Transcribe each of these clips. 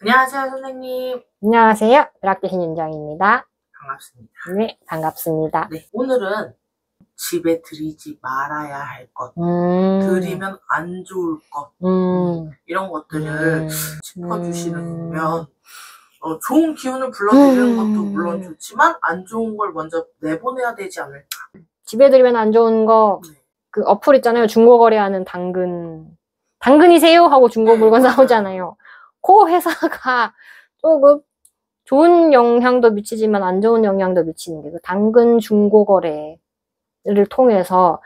안녕하세요, 선생님. 안녕하세요. 벼락대신 윤정입니다. 반갑습니다. 네, 반갑습니다. 네, 오늘은 집에 들이지 말아야 할 것, 들이면 안 좋을 것, 이런 것들을 짚어주시면 좋은 기운을 불러들이는 것도 물론 좋지만 안 좋은 걸 먼저 내보내야 되지 않을까. 집에 들이면 안 좋은 거, 그 어플 있잖아요. 중고거래하는 당근이세요? 하고 중고 물건 사오잖아요. 그 회사가 조금 좋은 영향도 미치지만 안 좋은 영향도 미치는 게 그 당근 중고거래를 통해서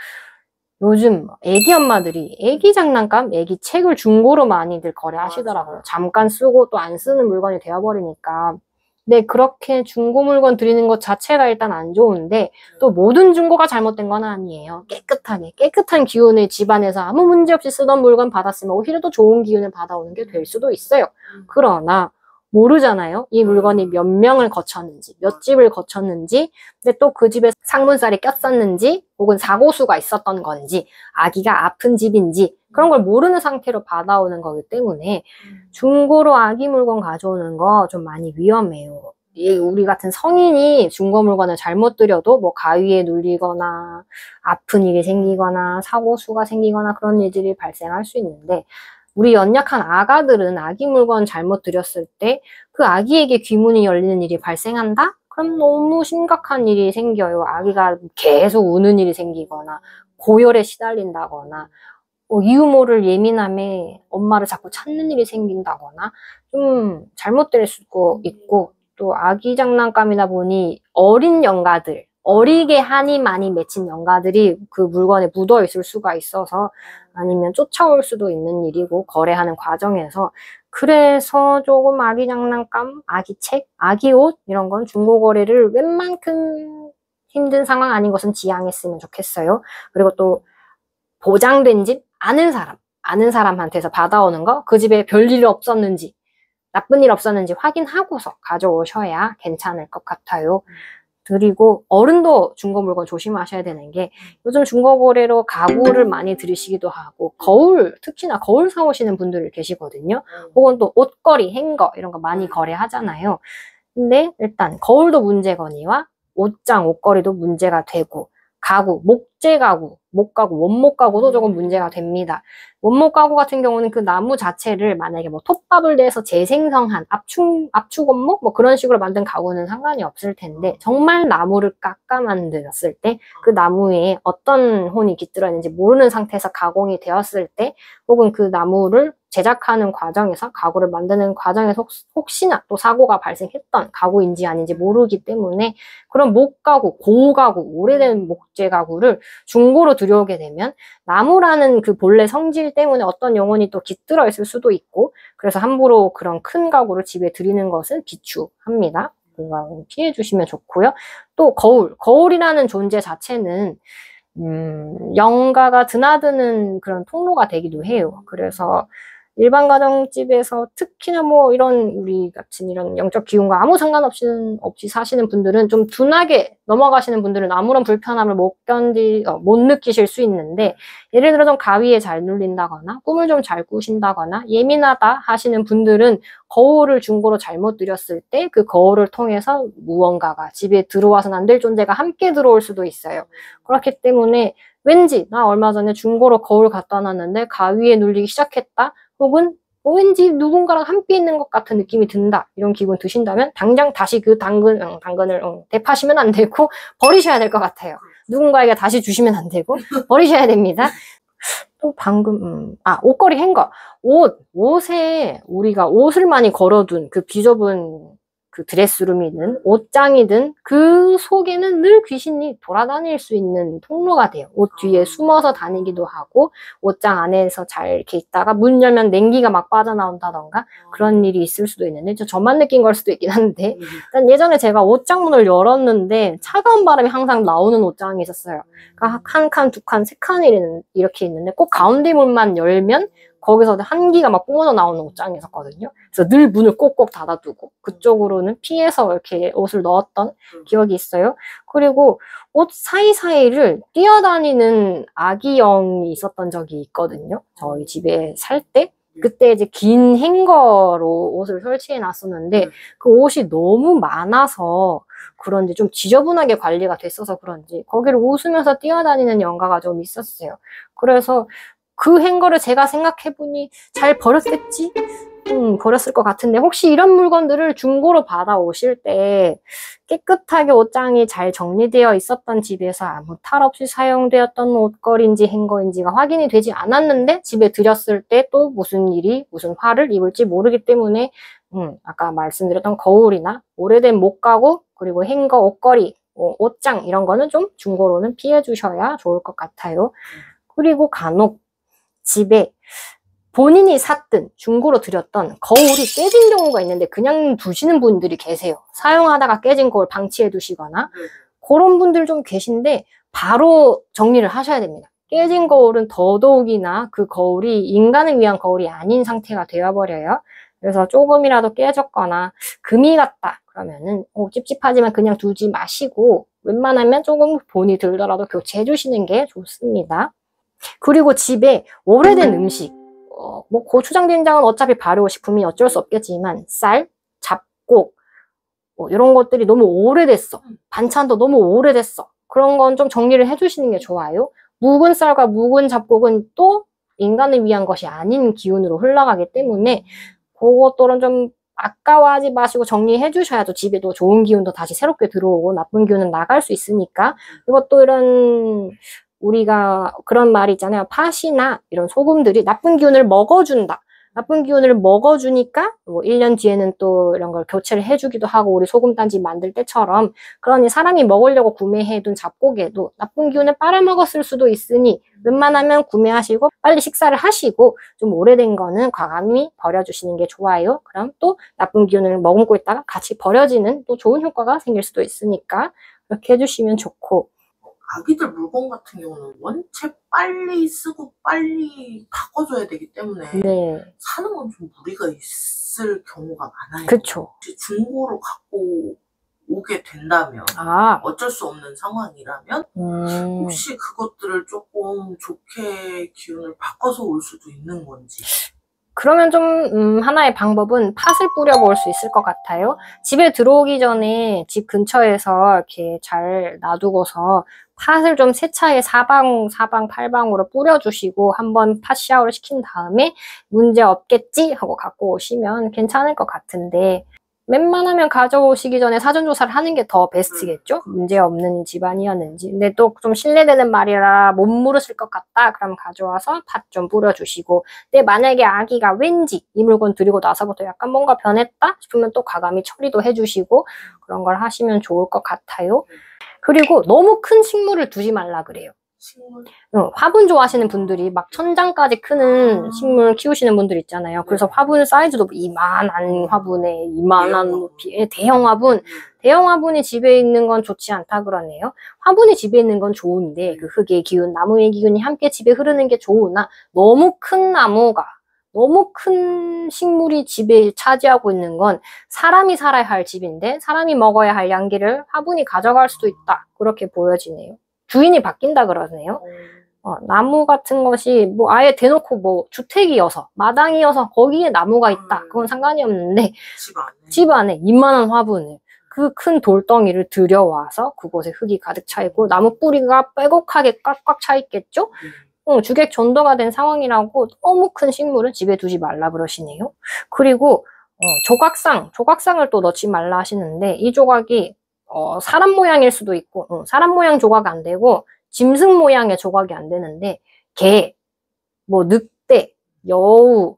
요즘 애기 엄마들이 애기 장난감, 애기 책을 중고로 많이들 거래하시더라고요. 잠깐 쓰고 또 안 쓰는 물건이 되어버리니까. 근데 그렇게 중고 물건 드리는 것 자체가 일단 안 좋은데 또 모든 중고가 잘못된 건 아니에요. 깨끗한 기운을 집안에서 아무 문제 없이 쓰던 물건 받았으면 오히려 더 좋은 기운을 받아오는 게 될 수도 있어요. 그러나 모르잖아요. 이 물건이 몇 명을 거쳤는지, 몇 집을 거쳤는지, 근데 또 그 집에 상문살이 꼈었는지, 혹은 사고수가 있었던 건지, 아기가 아픈 집인지, 그런 걸 모르는 상태로 받아오는 거기 때문에 중고로 아기 물건 가져오는 거 좀 많이 위험해요. 우리 같은 성인이 중고 물건을 잘못 들여도 뭐 가위에 눌리거나 아픈 일이 생기거나 사고수가 생기거나 그런 일들이 발생할 수 있는데 우리 연약한 아가들은 아기 물건 잘못 들였을 때 그 아기에게 귀문이 열리는 일이 발생한다? 그럼 너무 심각한 일이 생겨요. 아기가 계속 우는 일이 생기거나 고열에 시달린다거나 이유 모를 예민함에 엄마를 자꾸 찾는 일이 생긴다거나 좀 잘못될 수도 있고 또 아기 장난감이다 보니 어린 영가들 어리게 한이 많이 맺힌 영가들이 그 물건에 묻어 있을 수가 있어서 아니면 쫓아올 수도 있는 일이고 거래하는 과정에서 그래서 조금 아기 장난감, 아기 책, 아기 옷 이런 건 중고 거래를 웬만큼 힘든 상황 아닌 것은 지양했으면 좋겠어요. 그리고 또 보장된 집, 아는 사람한테서 받아오는 거, 그 집에 별일 없었는지, 나쁜 일 없었는지 확인하고서 가져오셔야 괜찮을 것 같아요. 그리고 어른도 중고 물건 조심하셔야 되는 게 요즘 중고 거래로 가구를 많이 들이시기도 하고 특히나 거울 사오시는 분들 계시거든요. 혹은 또 옷걸이, 행거 이런 거 많이 거래하잖아요. 근데 일단 거울도 문제거니와 옷장, 옷걸이도 문제가 되고 가구, 목가구, 원목 가구도 조금 문제가 됩니다. 원목 가구 같은 경우는 그 나무 자체를 만약에 뭐 톱밥을 내서 재생성한 압축 원목 뭐 그런 식으로 만든 가구는 상관이 없을 텐데 정말 나무를 깎아 만들었을 때 그 나무에 어떤 혼이 깃들어 있는지 모르는 상태에서 가공이 되었을 때 혹은 그 나무를 제작하는 과정에서 가구를 만드는 과정에서 혹시나 또 사고가 발생했던 가구인지 아닌지 모르기 때문에 그런 목가구, 고가구, 오래된 목재 가구를 중고로 들여오게 되면 나무라는 그 본래 성질 때문에 어떤 영혼이 또 깃들어 있을 수도 있고 그래서 함부로 그런 큰 가구를 집에 들이는 것은 비추합니다. 그거 피해 주시면 좋고요. 또 거울이라는 존재 자체는 영가가 드나드는 그런 통로가 되기도 해요. 그래서 일반 가정집에서 특히나 뭐 이런 우리 같은 이런 영적 기운과 아무 상관없이 사시는 분들은 좀 둔하게 넘어가시는 분들은 아무런 불편함을 못 느끼실 수 있는데 예를 들어 좀 가위에 잘 눌린다거나 꿈을 좀 잘 꾸신다거나 예민하다 하시는 분들은 거울을 중고로 잘못 들였을 때 그 거울을 통해서 무언가가 집에 들어와서는 안 될 존재가 함께 들어올 수도 있어요. 그렇기 때문에 왠지 나 얼마 전에 중고로 거울 갖다 놨는데 가위에 눌리기 시작했다. 혹은 왠지 누군가랑 함께 있는 것 같은 느낌이 든다. 이런 기분 드신다면 당장 다시 그 당근을 대파시면 안 되고 버리셔야 될 것 같아요. 누군가에게 다시 주시면 안 되고 버리셔야 됩니다. 또 옷걸이 행거. 옷에 우리가 옷을 많이 걸어둔 그 비좁은 그 드레스룸이든 옷장이든 그 속에는 늘 귀신이 돌아다닐 수 있는 통로가 돼요. 옷 뒤에 숨어서 다니기도 하고 옷장 안에서 잘 이렇게 있다가 문 열면 냉기가 막 빠져나온다던가 그런 일이 있을 수도 있는데 저만 느낀 걸 수도 있긴 한데 일단 예전에 제가 옷장 문을 열었는데 차가운 바람이 항상 나오는 옷장이 있었어요. 그러니까 한 칸, 두 칸, 세 칸이 이렇게 있는데 꼭 가운데 문만 열면 거기서 한기가 막 뿜어져 나오는 옷장이 있었거든요. 그래서 늘 문을 꼭꼭 닫아두고 그쪽으로는 피해서 이렇게 옷을 넣었던 기억이 있어요. 그리고 옷 사이사이를 뛰어다니는 아기형이 있었던 적이 있거든요. 저희 집에 살 때. 그때 이제 긴 행거로 옷을 설치해 놨었는데 그 옷이 너무 많아서 그런지 좀 지저분하게 관리가 됐어서 그런지 거기를 웃으면서 뛰어다니는 연가가 좀 있었어요. 그래서 그 행거를 제가 생각해보니 잘 버렸겠지? 버렸을 것 같은데 혹시 이런 물건들을 중고로 받아오실 때 깨끗하게 옷장이 잘 정리되어 있었던 집에서 아무 탈 없이 사용되었던 옷걸이인지 행거인지가 확인이 되지 않았는데 집에 들였을 때 또 무슨 일이 무슨 화를 입을지 모르기 때문에 아까 말씀드렸던 거울이나 오래된 목가구 그리고 행거, 옷걸이, 옷장 이런 거는 좀 중고로는 피해 주셔야 좋을 것 같아요. 그리고 간혹 집에 본인이 샀든 중고로 들였던 거울이 깨진 경우가 있는데 그냥 두시는 분들이 계세요. 사용하다가 깨진 거울 방치해 두시거나 그런 분들 좀 계신데 바로 정리를 하셔야 됩니다. 깨진 거울은 더더욱이나 그 거울이 인간을 위한 거울이 아닌 상태가 되어버려요. 그래서 조금이라도 깨졌거나 금이 갔다 그러면은 찝찝하지만 그냥 두지 마시고 웬만하면 조금 돈이 들더라도 교체해 주시는 게 좋습니다. 그리고 집에 오래된 음식 뭐 고추장, 된장은 어차피 발효식품이 어쩔 수 없겠지만 쌀, 잡곡 이런 것들이 너무 오래됐어. 반찬도 너무 오래됐어. 그런 건 좀 정리를 해주시는 게 좋아요. 묵은 쌀과 묵은 잡곡은 또 인간을 위한 것이 아닌 기운으로 흘러가기 때문에 그것들은 좀 아까워하지 마시고 정리해 주셔야죠. 집에도 좋은 기운도 다시 새롭게 들어오고 나쁜 기운은 나갈 수 있으니까. 이것도 이런 우리가 그런 말이 있잖아요. 팥이나 이런 소금들이 나쁜 기운을 먹어준다. 나쁜 기운을 먹어주니까 뭐 1년 뒤에는 또 이런 걸 교체를 해주기도 하고 우리 소금단지 만들 때처럼 그러니 사람이 먹으려고 구매해둔 잡곡에도 나쁜 기운을 빨아먹었을 수도 있으니 웬만하면 구매하시고 빨리 식사를 하시고 좀 오래된 거는 과감히 버려주시는 게 좋아요. 그럼 또 나쁜 기운을 머금고 있다가 같이 버려지는 또 좋은 효과가 생길 수도 있으니까 그렇게 해주시면 좋고 아기들 물건 같은 경우는 원체 빨리 쓰고 빨리 바꿔줘야 되기 때문에 사는 건 좀 무리가 있을 경우가 많아요. 그쵸. 중고로 갖고 오게 된다면 어쩔 수 없는 상황이라면 혹시 그것들을 조금 좋게 기운을 바꿔서 올 수도 있는 건지 그러면 좀 하나의 방법은 팥을 뿌려볼 수 있을 것 같아요. 집에 들어오기 전에 집 근처에서 이렇게 잘 놔두고서 팥을 좀 세차에 4방, 8방으로 뿌려주시고 한번 팥 샤워를 시킨 다음에 문제 없겠지 하고 갖고 오시면 괜찮을 것 같은데 웬만하면 가져오시기 전에 사전조사를 하는 게 더 베스트겠죠? 문제없는 집안이었는지. 근데 또 좀 신뢰되는 말이라 못 물으실 것 같다? 그럼 가져와서 팥 좀 뿌려주시고. 근데 만약에 아기가 왠지 이 물건 드리고 나서부터 약간 뭔가 변했다? 싶으면 또 과감히 처리도 해주시고 그런 걸 하시면 좋을 것 같아요. 그리고 너무 큰 식물을 두지 말라 그래요. 화분 좋아하시는 분들이 막 천장까지 크는 식물 키우시는 분들 있잖아요. 그래서 화분 사이즈도 이만한 화분에 이만한 높이의 대형 화분. 대형 화분이 집에 있는 건 좋지 않다 그러네요. 화분이 집에 있는 건 좋은데 그 흙의 기운, 나무의 기운이 함께 집에 흐르는 게 좋으나 너무 큰 나무가 너무 큰 식물이 집에 차지하고 있는 건 사람이 살아야 할 집인데 사람이 먹어야 할 양기를 화분이 가져갈 수도 있다. 그렇게 보여지네요. 주인이 바뀐다 그러네요. 나무 같은 것이 뭐 아예 대놓고 뭐 주택이어서 마당이어서 거기에 나무가 있다. 그건 상관이 없는데 집 안에 이만한 화분을 그 큰 돌덩이를 들여와서 그곳에 흙이 가득 차 있고 나무 뿌리가 빼곡하게 꽉꽉 차 있겠죠? 주객 전도가 된 상황이라고 너무 큰 식물은 집에 두지 말라 그러시네요. 그리고 조각상을 또 넣지 말라 하시는데 이 조각이 사람 모양일 수도 있고 사람 모양 조각 안 되고 짐승 모양의 조각이 안 되는데 개, 뭐 늑대, 여우,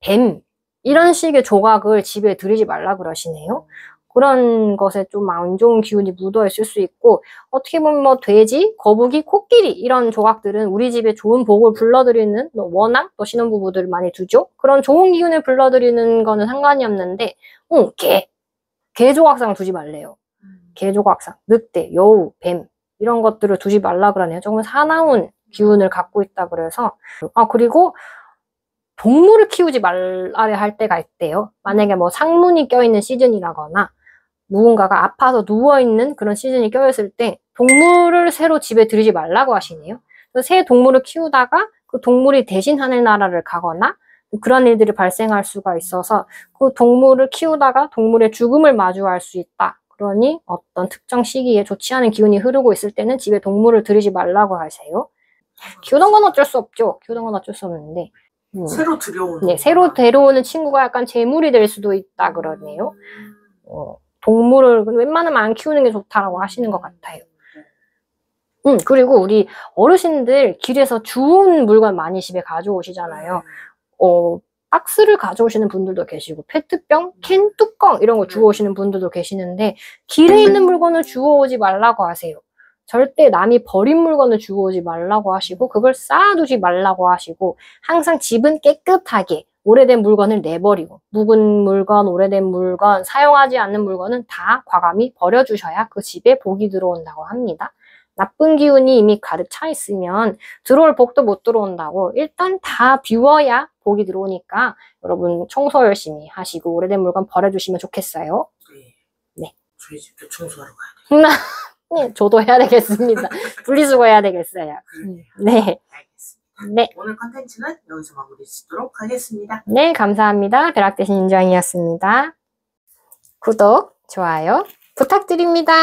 뱀 이런 식의 조각을 집에 들이지 말라 그러시네요. 그런 것에 좀 안 좋은 기운이 묻어 있을 수 있고 어떻게 보면 뭐 돼지, 거북이, 코끼리 이런 조각들은 우리 집에 좋은 복을 불러들이는 워낙 또 신혼부부들 많이 두죠. 그런 좋은 기운을 불러들이는 거는 상관이 없는데 개 조각상 두지 말래요. 개 조각상, 늑대, 여우, 뱀 이런 것들을 두지 말라 그러네요. 조금 사나운 기운을 갖고 있다 그래서 그리고 동물을 키우지 말아야 할 때가 있대요. 만약에 뭐 상문이 껴있는 시즌이라거나 누군가가 아파서 누워있는 그런 시즌이 껴있을 때 동물을 새로 집에 들이지 말라고 하시네요. 그래서 새 동물을 키우다가 그 동물이 대신 하늘나라를 가거나 그런 일들이 발생할 수가 있어서 그 동물을 키우다가 동물의 죽음을 마주할 수 있다. 그러니 어떤 특정 시기에 좋지 않은 기운이 흐르고 있을 때는 집에 동물을 들이지 말라고 하세요. 키우던 건 어쩔 수 없죠. 키우던 건 어쩔 수 없는데. 새로 들여오는. 네, 새로 데려오는 친구가 약간 재물이 될 수도 있다 그러네요. 동물을 웬만하면 안 키우는 게 좋다라고 하시는 것 같아요. 그리고 우리 어르신들 길에서 주운 물건 많이 집에 가져오시잖아요. 박스를 가져오시는 분들도 계시고 페트병, 캔 뚜껑 이런 거 주워오시는 분들도 계시는데 길에 있는 물건을 주워오지 말라고 하세요. 절대 남이 버린 물건을 주워오지 말라고 하시고 그걸 쌓아두지 말라고 하시고 항상 집은 깨끗하게 오래된 물건을 내버리고 묵은 물건, 오래된 물건, 사용하지 않는 물건은 다 과감히 버려주셔야 그 집에 복이 들어온다고 합니다. 나쁜 기운이 이미 가득 차 있으면 들어올 복도 못 들어온다고 일단 다 비워야 복이 들어오니까 여러분 청소 열심히 하시고 오래된 물건 버려주시면 좋겠어요. 네. 저희 집도 청소하러 가야 돼요. 네, 저도 해야 되겠습니다. 분리수거 해야 되겠어요. 네. 알겠습니다. 네. 오늘 컨텐츠는 여기서 마무리 짓도록 하겠습니다. 네, 감사합니다. 벼락대신 인정이었습니다. 구독, 좋아요 부탁드립니다.